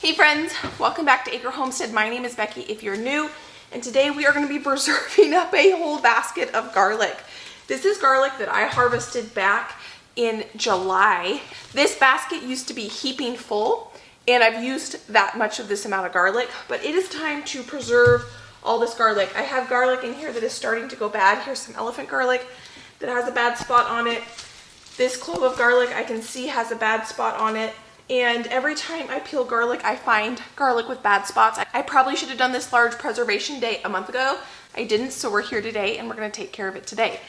Hey friends, welcome back to Acre Homestead. My name is Becky if you're new, and today we are going to be preserving up a whole basket of garlic. This is garlic that I harvested back in July. This basket used to be heaping full, and I've used that much of this amount of garlic, but it is time to preserve all this garlic. I have garlic in here that is starting to go bad. Here's some elephant garlic that has a bad spot on it. This clove of garlic I can see has a bad spot on it. And every time I peel garlic, I find garlic with bad spots. I probably should have done this large preservation day a month ago. I didn't, so we're here today and we're gonna take care of it today.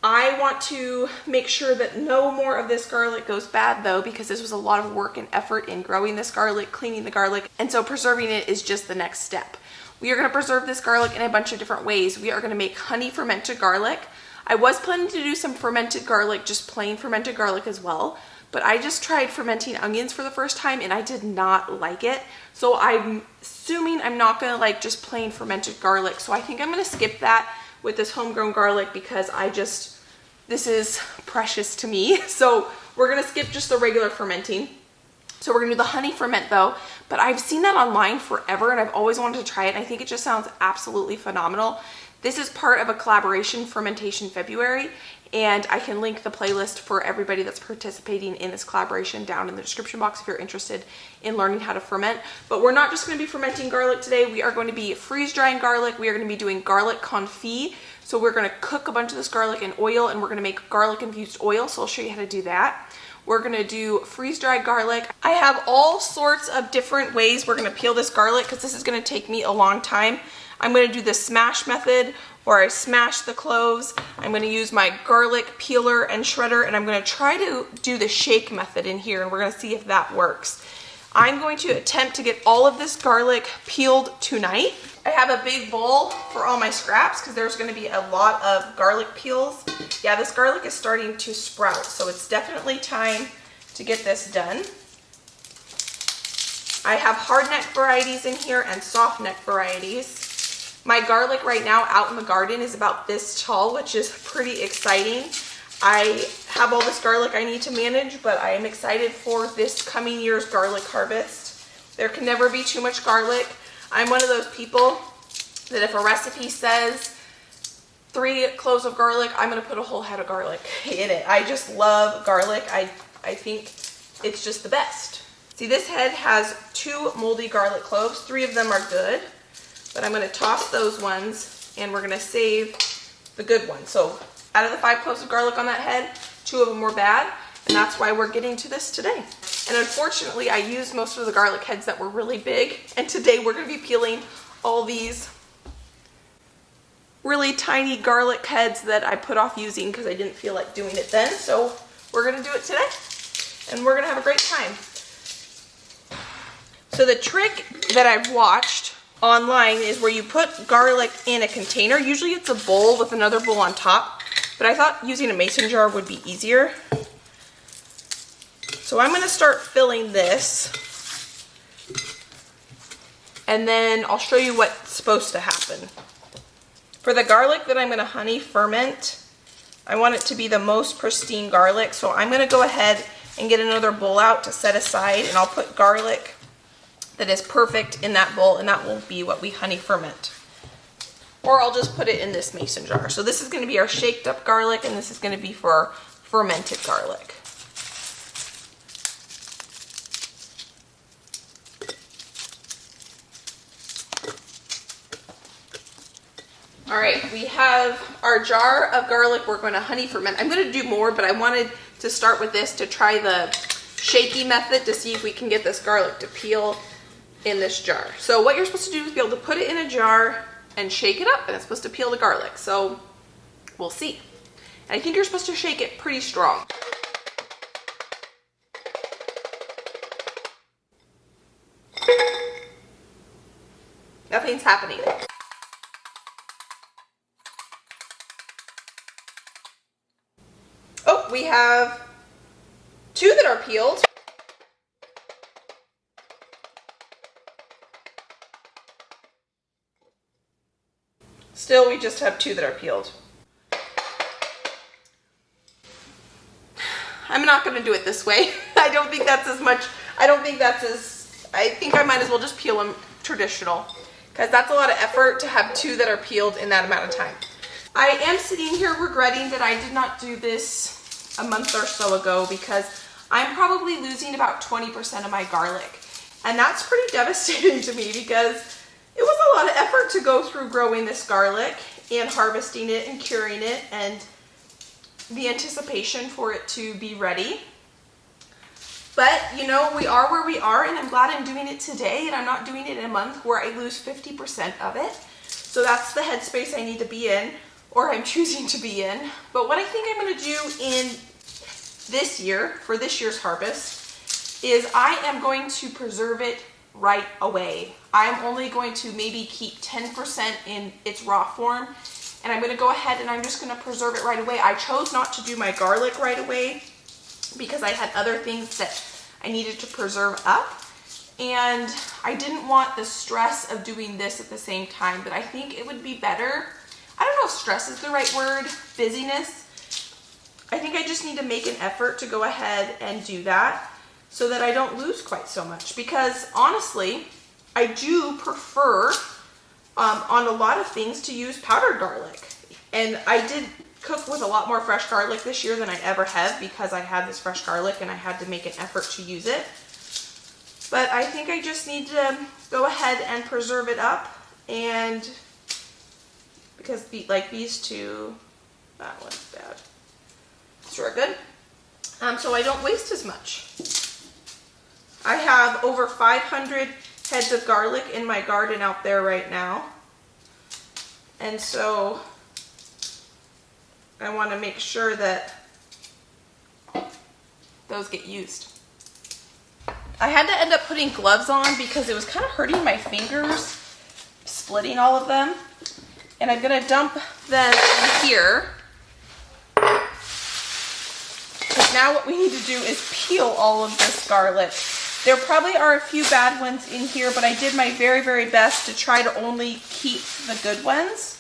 I want to make sure that no more of this garlic goes bad though, because this was a lot of work and effort in growing this garlic, cleaning the garlic, and so preserving it is just the next step. We are gonna preserve this garlic in a bunch of different ways. We are gonna make honey fermented garlic. I was planning to do some fermented garlic, just plain fermented garlic as well. But I just tried fermenting onions for the first time and I did not like it. So I'm assuming I'm not gonna like just plain fermented garlic. So I think I'm gonna skip that with this homegrown garlic because this is precious to me. So we're gonna skip just the regular fermenting. So we're gonna do the honey ferment though, but I've seen that online forever and I've always wanted to try it. And I think it just sounds absolutely phenomenal. This is part of a collaboration, Fermentation February, and I can link the playlist for everybody that's participating in this collaboration down in the description box if you're interested in learning how to ferment. But we're not just going to be fermenting garlic today. We are going to be freeze drying garlic. We are going to be doing garlic confit. So we're going to cook a bunch of this garlic in oil and we're going to make garlic infused oil. So I'll show you how to do that. We're going to do freeze dried garlic. I have all sorts of different ways we're going to peel this garlic because this is going to take me a long time. I'm going to do the smash method where I smash the cloves. I'm going to use my garlic peeler and shredder, and I'm going to try to do the shake method in here, and we're going to see if that works. I'm going to attempt to get all of this garlic peeled tonight. I have a big bowl for all my scraps because there's going to be a lot of garlic peels. Yeah, this garlic is starting to sprout, so it's definitely time to get this done. I have hard neck varieties in here and soft neck varieties. My garlic right now out in the garden is about this tall, which is pretty exciting. I have all this garlic I need to manage, but I am excited for this coming year's garlic harvest. There can never be too much garlic. I'm one of those people that if a recipe says 3 cloves of garlic, I'm gonna put a whole head of garlic in it. I just love garlic. I think it's just the best. See, this head has 2 moldy garlic cloves. 3 of them are good. But I'm going to toss those ones and we're going to save the good ones. So out of the 5 cloves of garlic on that head, 2 of them were bad, and that's why we're getting to this today. And unfortunately, I used most of the garlic heads that were really big, and today we're going to be peeling all these really tiny garlic heads that I put off using because I didn't feel like doing it then. So we're going to do it today, and we're going to have a great time. So the trick that I've watched online is where you put garlic in a container. Usually it's a bowl with another bowl on top, but I thought using a mason jar would be easier. So I'm going to start filling this, and then I'll show you what's supposed to happen. For the garlic that I'm going to honey ferment, I want it to be the most pristine garlic, so I'm going to go ahead and get another bowl out to set aside, and I'll put garlic that is perfect in that bowl, and that will be what we honey ferment. Or I'll just put it in this mason jar. So this is going to be our shaked up garlic, and this is going to be for fermented garlic. All right, we have our jar of garlic we're going to honey ferment. I'm going to do more, but I wanted to start with this to try the shaky method to see if we can get this garlic to peel in this jar. So what you're supposed to do is be able to put it in a jar and shake it up, and it's supposed to peel the garlic. So we'll see. And I think you're supposed to shake it pretty strong. Nothing's happening. Oh, we have 2 that are peeled. Still, we just have 2 that are peeled. I'm not going to do it this way. I don't think that's as I think I might as well just peel them traditional, because that's a lot of effort to have 2 that are peeled in that amount of time. I am sitting here regretting that I did not do this a month or so ago, because I'm probably losing about 20% of my garlic. And that's pretty devastating to me, because it was a lot of effort to go through growing this garlic and harvesting it and curing it and the anticipation for it to be ready. But, you know, we are where we are, and I'm glad I'm doing it today and I'm not doing it in a month where I lose 50% of it. So that's the headspace I need to be in, or I'm choosing to be in. But what I think I'm going to do in this year, for this year's harvest, is I am going to preserve it right away. I'm only going to maybe keep 10% in its raw form, and I'm going to go ahead and I'm just going to preserve it right away. I chose not to do my garlic right away because I had other things that I needed to preserve up, and I didn't want the stress of doing this at the same time. But I think it would be better, I don't know if stress is the right word, busyness. I think I just need to make an effort to go ahead and do that so that I don't lose quite so much, because honestly, I do prefer on a lot of things to use powdered garlic. And I did cook with a lot more fresh garlic this year than I ever have, because I had this fresh garlic and I had to make an effort to use it. But I think I just need to go ahead and preserve it up, and because like these two, that one's bad. Sure, good. So I don't waste as much. I have over 500 heads of garlic in my garden out there right now. And so I want to make sure that those get used. I had to end up putting gloves on because it was kind of hurting my fingers, splitting all of them. And I'm going to dump them in here. Because now what we need to do is peel all of this garlic. There probably are a few bad ones in here, but I did my very, very best to try to only keep the good ones.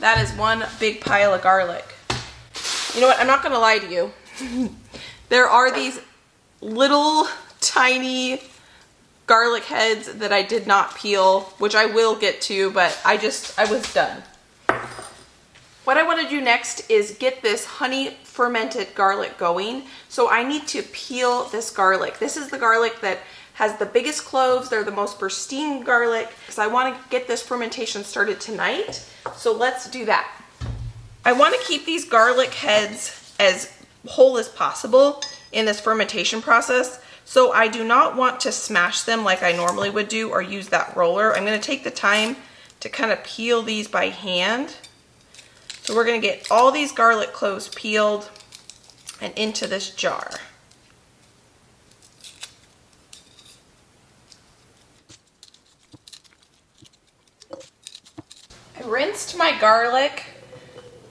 That is one big pile of garlic. You know what? I'm not going to lie to you. There are these little tiny garlic heads that I did not peel, which I will get to, but I was done. What I want to do next is get this honey fermented garlic going. So I need to peel this garlic. This is the garlic that has the biggest cloves. They're the most pristine garlic, because I want to get this fermentation started tonight. So let's do that. I want to keep these garlic heads as whole as possible in this fermentation process. So I do not want to smash them like I normally would do or use that roller. I'm going to take the time to kind of peel these by hand. So we're going to get all these garlic cloves peeled and into this jar. I rinsed my garlic,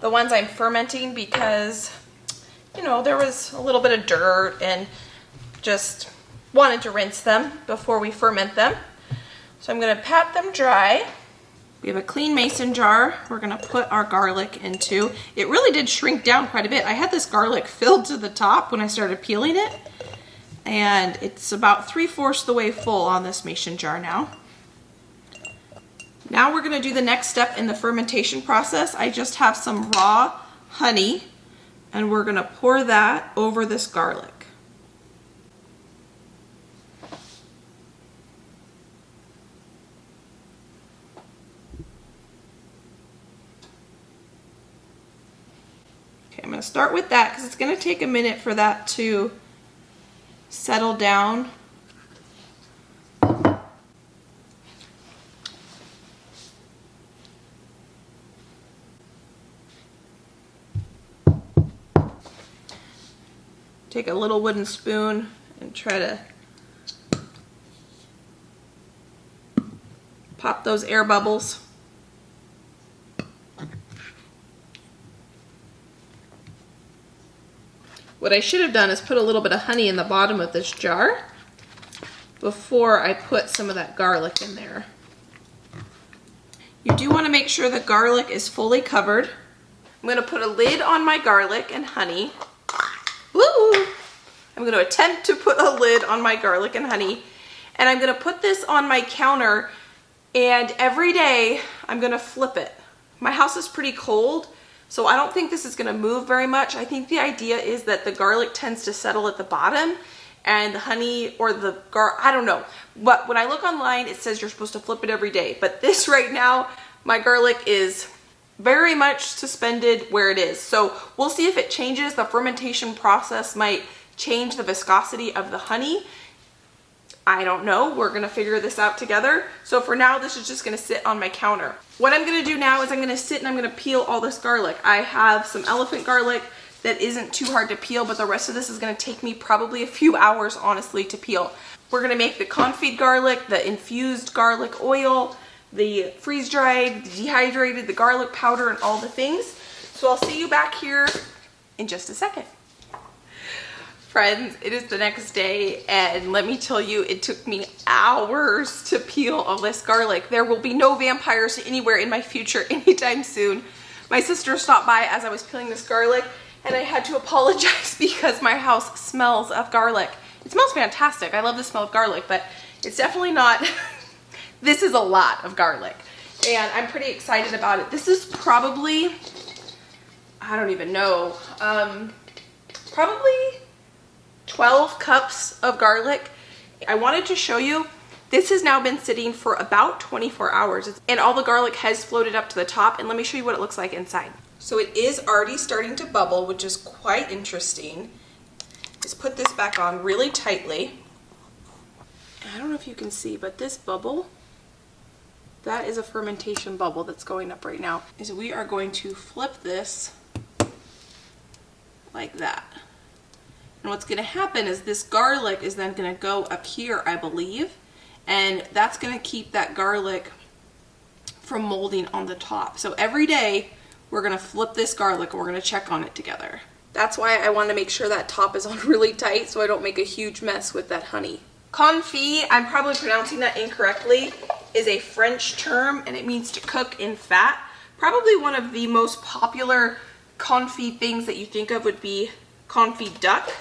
the ones I'm fermenting, because, you know, there was a little bit of dirt and just wanted to rinse them before we ferment them. So I'm going to pat them dry. We have a clean mason jar we're going to put our garlic into. It really did shrink down quite a bit. I had this garlic filled to the top when I started peeling it, and it's about 3/4 the way full on this mason jar now. Now we're going to do the next step in the fermentation process. I just have some raw honey, and we're going to pour that over this garlic. I'm going to start with that because it's going to take a minute for that to settle down. Take a little wooden spoon and try to pop those air bubbles. What I should have done is put a little bit of honey in the bottom of this jar before I put some of that garlic in there. You do want to make sure the garlic is fully covered. I'm gonna put a lid on my garlic and honey. Woo! I'm gonna attempt to put a lid on my garlic and honey, and I'm gonna put this on my counter, and every day I'm gonna flip it. My house is pretty cold, so I don't think this is gonna move very much. I think the idea is that the garlic tends to settle at the bottom, and the honey or the I don't know. But when I look online, it says you're supposed to flip it every day. But this right now, my garlic is very much suspended where it is. So we'll see if it changes. The fermentation process might change the viscosity of the honey. I don't know. We're gonna figure this out together. So for now, this is just gonna sit on my counter. What I'm gonna do now is I'm gonna sit and I'm gonna peel all this garlic. I have some elephant garlic that isn't too hard to peel, but the rest of this is gonna take me probably a few hours, honestly, to peel. We're gonna make the confit garlic, the infused garlic oil, the freeze-dried, dehydrated, the garlic powder, and all the things. So I'll see you back here in just a second. Friends, it is the next day, and let me tell you, it took me hours to peel all this garlic. There will be no vampires anywhere in my future anytime soon. My sister stopped by as I was peeling this garlic, and I had to apologize because my house smells of garlic. It smells fantastic. I love the smell of garlic, but it's definitely not, this is a lot of garlic, and I'm pretty excited about it. This is probably, I don't even know, probably 12 cups of garlic. I wanted to show you, this has now been sitting for about 24 hours, and all the garlic has floated up to the top, and let me show you what it looks like inside. So it is already starting to bubble, which is quite interesting. Just put this back on really tightly. I don't know if you can see, but this bubble, that is a fermentation bubble that's going up right now. Is we are going to flip this like that. And what's gonna happen is this garlic is then gonna go up here, I believe, and that's gonna keep that garlic from molding on the top. So every day, we're gonna flip this garlic and we're gonna check on it together. That's why I want to make sure that top is on really tight so I don't make a huge mess with that honey. Confit, I'm probably pronouncing that incorrectly, is a French term, and it means to cook in fat. Probably one of the most popular confit things that you think of would be confit duck.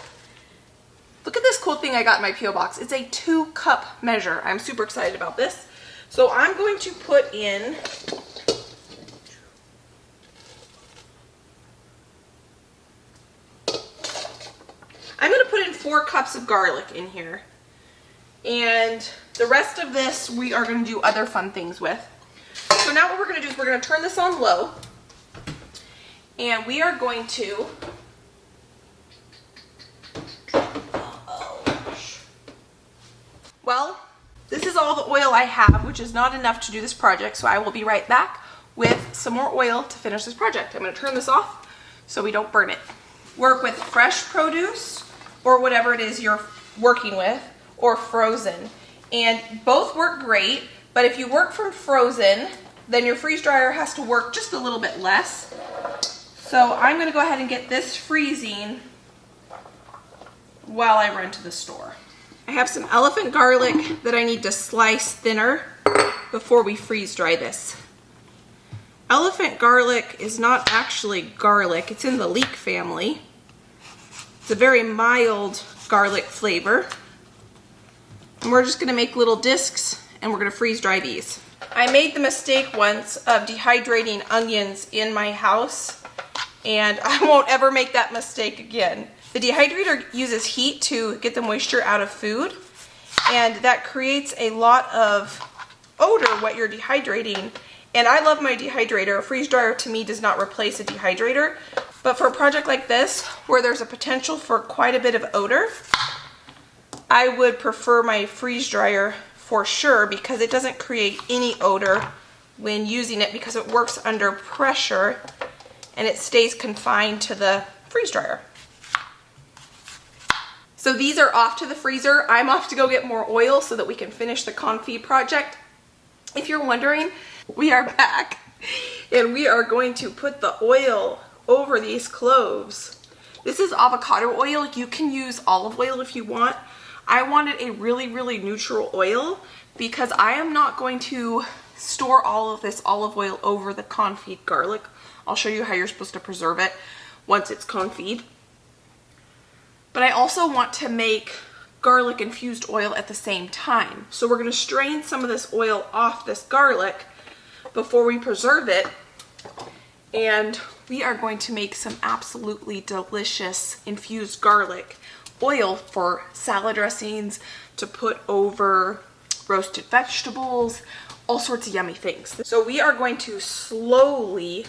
Look at this cool thing I got in my P.O. box. It's a 2-cup measure. I'm super excited about this. So I'm going to put in I'm going to put in 4 cups of garlic in here, and the rest of this we are going to do other fun things with. So now what we're going to do is we're going to turn this on low, and we are going to well, this is all the oil I have, which is not enough to do this project, so I will be right back with some more oil to finish this project. I'm going to turn this off so we don't burn it. Work with fresh produce or whatever it is you're working with, or frozen. And both work great, but if you work from frozen, then your freeze dryer has to work just a little bit less. So I'm gonna go ahead and get this freezing while I run to the store. I have some elephant garlic that I need to slice thinner before we freeze dry this. Elephant garlic is not actually garlic, it's in the leek family. It's a very mild garlic flavor. And we're just gonna make little discs and we're gonna freeze dry these. I made the mistake once of dehydrating onions in my house, and I won't ever make that mistake again. The dehydrator uses heat to get the moisture out of food, and that creates a lot of odor what you're dehydrating. And I love my dehydrator. A freeze dryer to me does not replace a dehydrator. But for a project like this, where there's a potential for quite a bit of odor, I would prefer my freeze dryer for sure, because it doesn't create any odor when using it because it works under pressure and it stays confined to the freeze dryer. So these are off to the freezer. I'm off to go get more oil so that we can finish the confit project. If you're wondering, we are back and we are going to put the oil over these cloves. This is avocado oil. You can use olive oil if you want. I wanted a really, really neutral oil because I am not going to store all of this olive oil over the confit garlic. I'll show you how you're supposed to preserve it once it's confit. But I also want to make garlic infused oil at the same time. So we're going to strain some of this oil off this garlic before we preserve it. And we are going to make some absolutely delicious infused garlic oil for salad dressings, to put over roasted vegetables, all sorts of yummy things. So we are going to slowly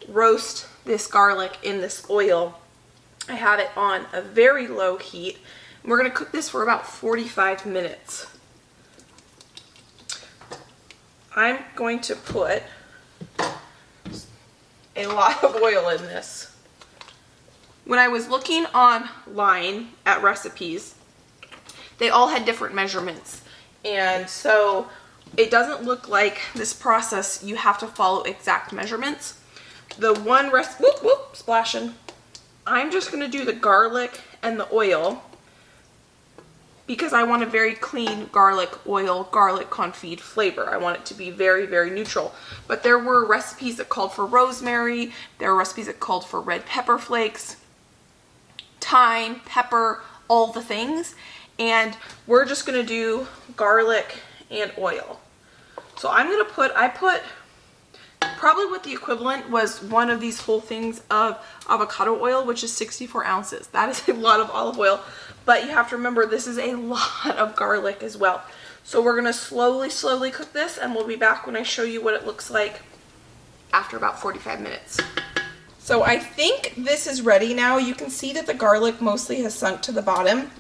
roast this garlic in this oil. I have it on a very low heat. We're going to cook this for about 45 minutes. I'm going to put a lot of oil in this. When I was looking online at recipes, they all had different measurements. And so it doesn't look like this process you have to follow exact measurements. The one recipe, splashing. I'm just going to do the garlic and the oil because I want a very clean garlic oil, garlic confit flavor. I want it to be very, very neutral. But there were recipes that called for rosemary. There were recipes that called for red pepper flakes, thyme, pepper, all the things. And we're just going to do garlic and oil. So I'm going to put, I put probably what the equivalent was one of these whole things of avocado oil, which is 64 ounces. That is a lot of olive oil, but you have to remember this is a lot of garlic as well. So we're going to slowly cook this, and we'll be back when I show you what it looks like after about 45 minutes. So I think this is ready now. You can see that the garlic mostly has sunk to the bottom,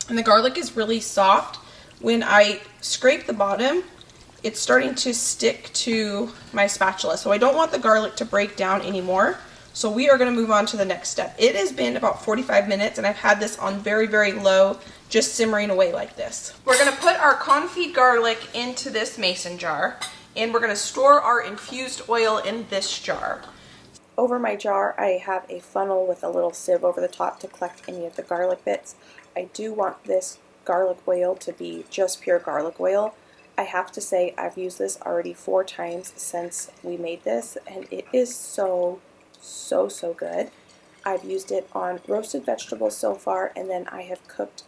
and the garlic is really soft. When I scrape the bottom, it's starting to stick to my spatula. So I don't want the garlic to break down anymore. So we are going to move on to the next step. It has been about 45 minutes and I've had this on very, very low, just simmering away like this. We're going to put our confit garlic into this mason jar, and we're going to store our infused oil in this jar. Over my jar, I have a funnel with a little sieve over the top to collect any of the garlic bits. I do want this garlic oil to be just pure garlic oil. I have to say I've used this already 4 times since we made this, and it is so good. I've used it on roasted vegetables so far, and then I have cooked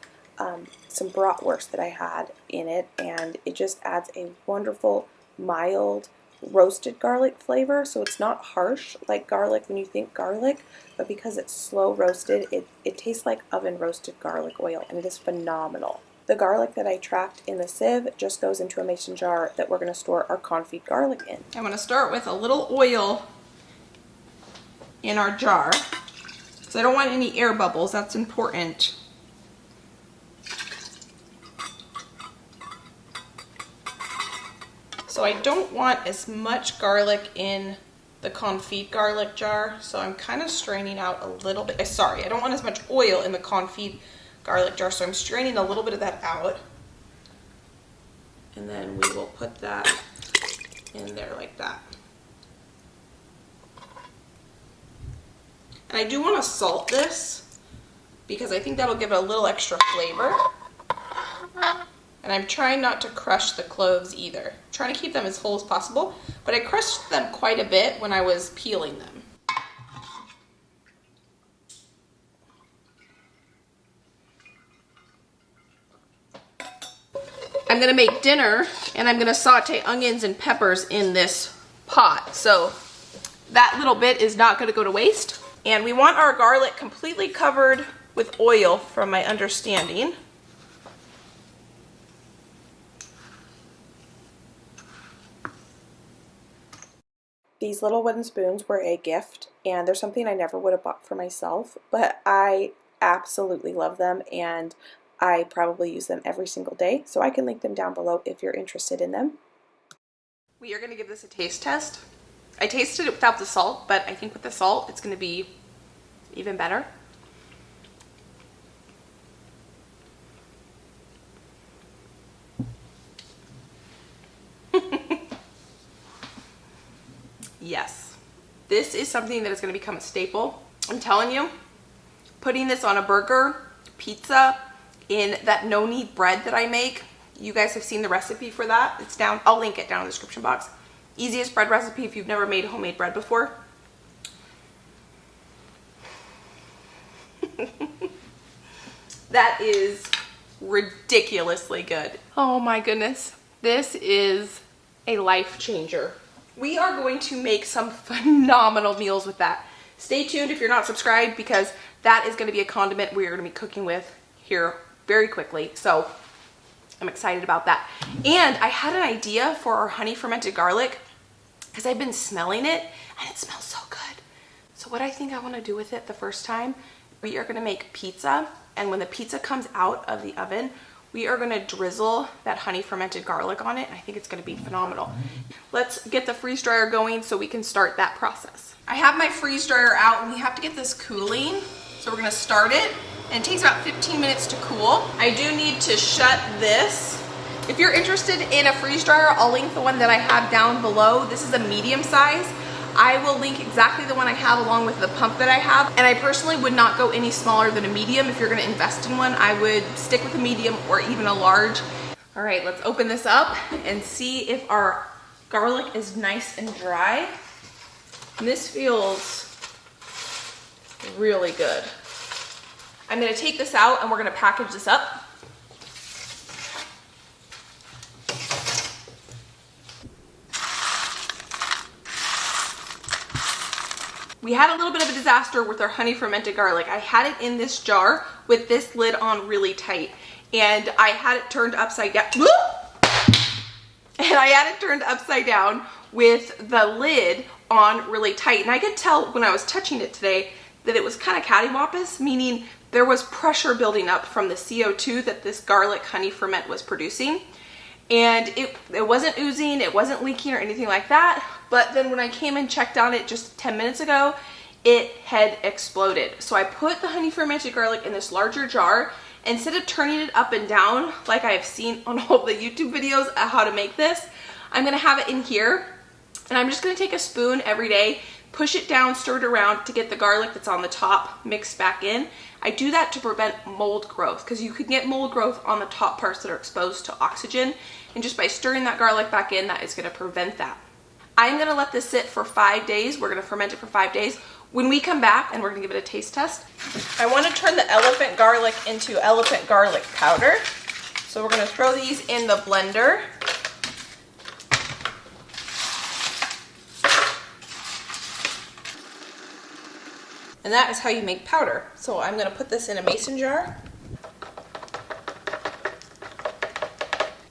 some bratwurst that I had in it, and it just adds a wonderful, mild, roasted garlic flavor. So it's not harsh like garlic when you think garlic, but because it's slow roasted, it tastes like oven roasted garlic oil, and it is phenomenal. The garlic that I tracked in the sieve just goes into a mason jar that we're going to store our confit garlic in. I'm going to start with a little oil in our jar, because I don't want any air bubbles. That's important. So I don't want as much garlic in the confit garlic jar, so I'm kind of straining out a little bit. Sorry, I don't want as much oil in the confit garlic jar, so I'm straining a little bit of that out, and then we will put that in there like that. And I do want to salt this because I think that'll give it a little extra flavor. And I'm trying not to crush the cloves either. I'm trying to keep them as whole as possible, but I crushed them quite a bit when I was peeling them. I'm going to make dinner, and I'm going to saute onions and peppers in this pot. So that little bit is not going to go to waste. And we want our garlic completely covered with oil, from my understanding. These little wooden spoons were a gift, and they're something I never would have bought for myself, but I absolutely love them, and I probably use them every single day, so I can link them down below if you're interested in them. We are going to give this a taste test. I tasted it without the salt, but I think with the salt it's going to be even better. Yes, this is something that is going to become a staple. I'm telling you, putting this on a burger, pizza, in that no-knead bread that I make. You guys have seen the recipe for that. It's down. I'll link it down in the description box. Easiest bread recipe if you've never made homemade bread before. That is ridiculously good. Oh my goodness. This is a life changer. We are going to make some phenomenal meals with that. Stay tuned if you're not subscribed, because that is going to be a condiment we're going to be cooking with here very quickly. So I'm excited about that. And I had an idea for our honey fermented garlic because I've been smelling it and it smells so good. So what I think I want to do with it the first time, we are going to make pizza. And when the pizza comes out of the oven, we are going to drizzle that honey fermented garlic on it. I think it's going to be phenomenal. Let's get the freeze dryer going so we can start that process. I have my freeze dryer out and we have to get this cooling. So we're going to start it, and it takes about 15 minutes to cool. I do need to shut this. If you're interested in a freeze dryer, I'll link the one that I have down below. This is a medium size. I will link exactly the one I have along with the pump that I have. And I personally would not go any smaller than a medium. If you're going to invest in one, I would stick with a medium or even a large. All right, let's open this up and see if our garlic is nice and dry. And this feels really good. I'm going to take this out and we're going to package this up. We had a little bit of a disaster with our honey fermented garlic. I had it in this jar with this lid on really tight, and I had it turned upside down. And I had it turned upside down with the lid on really tight. And I could tell when I was touching it today that it was kind of cattywampus, meaning there was pressure building up from the CO2 that this garlic honey ferment was producing. And it wasn't oozing, it wasn't leaking or anything like that. But then when I came and checked on it just 10 minutes ago, it had exploded. So I put the honey fermented garlic in this larger jar. Instead of turning it up and down like I have seen on all the YouTube videos of how to make this, I'm gonna have it in here. And I'm just gonna take a spoon every day, push it down, stir it around to get the garlic that's on the top mixed back in. I do that to prevent mold growth, because you could get mold growth on the top parts that are exposed to oxygen. And just by stirring that garlic back in, that is going to prevent that. I'm going to let this sit for 5 days. We're going to ferment it for 5 days. When we come back, and we're going to give it a taste test, I want to turn the elephant garlic into elephant garlic powder. So we're going to throw these in the blender. And that is how you make powder. So I'm going to put this in a mason jar.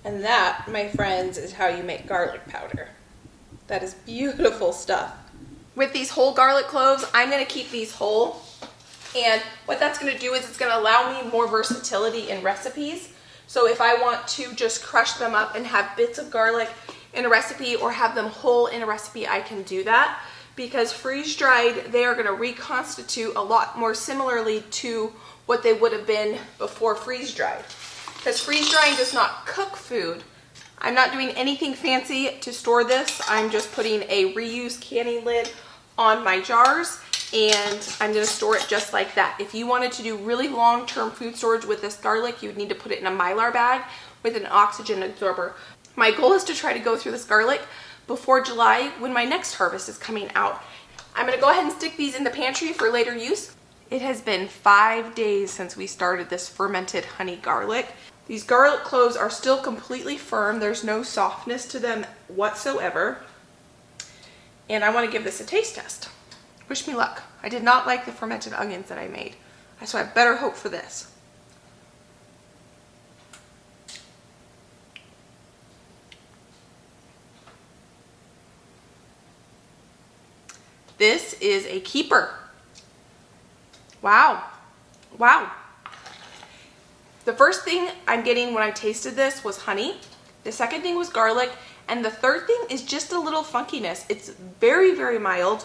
And that, my friends, is how you make garlic powder. That is beautiful stuff. With these whole garlic cloves, I'm going to keep these whole. And what that's going to do is it's going to allow me more versatility in recipes. So if I want to just crush them up and have bits of garlic in a recipe or have them whole in a recipe, I can do that. Because freeze-dried, they are going to reconstitute a lot more similarly to what they would have been before freeze-dried. Because freeze-drying does not cook food. I'm not doing anything fancy to store this. I'm just putting a reused canning lid on my jars, and I'm going to store it just like that. If you wanted to do really long-term food storage with this garlic, you would need to put it in a Mylar bag with an oxygen absorber. My goal is to try to go through this garlic before July, when my next harvest is coming out. I'm going to go ahead and stick these in the pantry for later use. It has been 5 days since we started this fermented honey garlic. These garlic cloves are still completely firm. There's no softness to them whatsoever. And I want to give this a taste test. Wish me luck. I did not like the fermented onions that I made, so I have better hope for this. This is a keeper. Wow. Wow. The first thing I'm getting when I tasted this was honey. The second thing was garlic. And the third thing is just a little funkiness. It's very, very mild.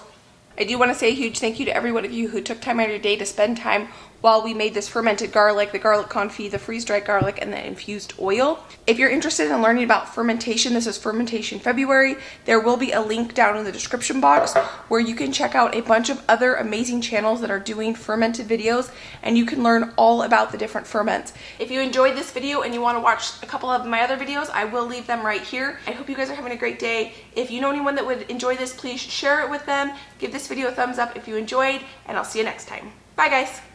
I do want to say a huge thank you to every one of you who took time out of your day to spend time while we made this fermented garlic, the garlic confit, the freeze-dried garlic, and the infused oil. If you're interested in learning about fermentation, this is Fermentation February. There will be a link down in the description box where you can check out a bunch of other amazing channels that are doing fermented videos, and you can learn all about the different ferments. If you enjoyed this video and you want to watch a couple of my other videos, I will leave them right here. I hope you guys are having a great day. If you know anyone that would enjoy this, please share it with them. Give this video a thumbs up if you enjoyed, and I'll see you next time. Bye guys.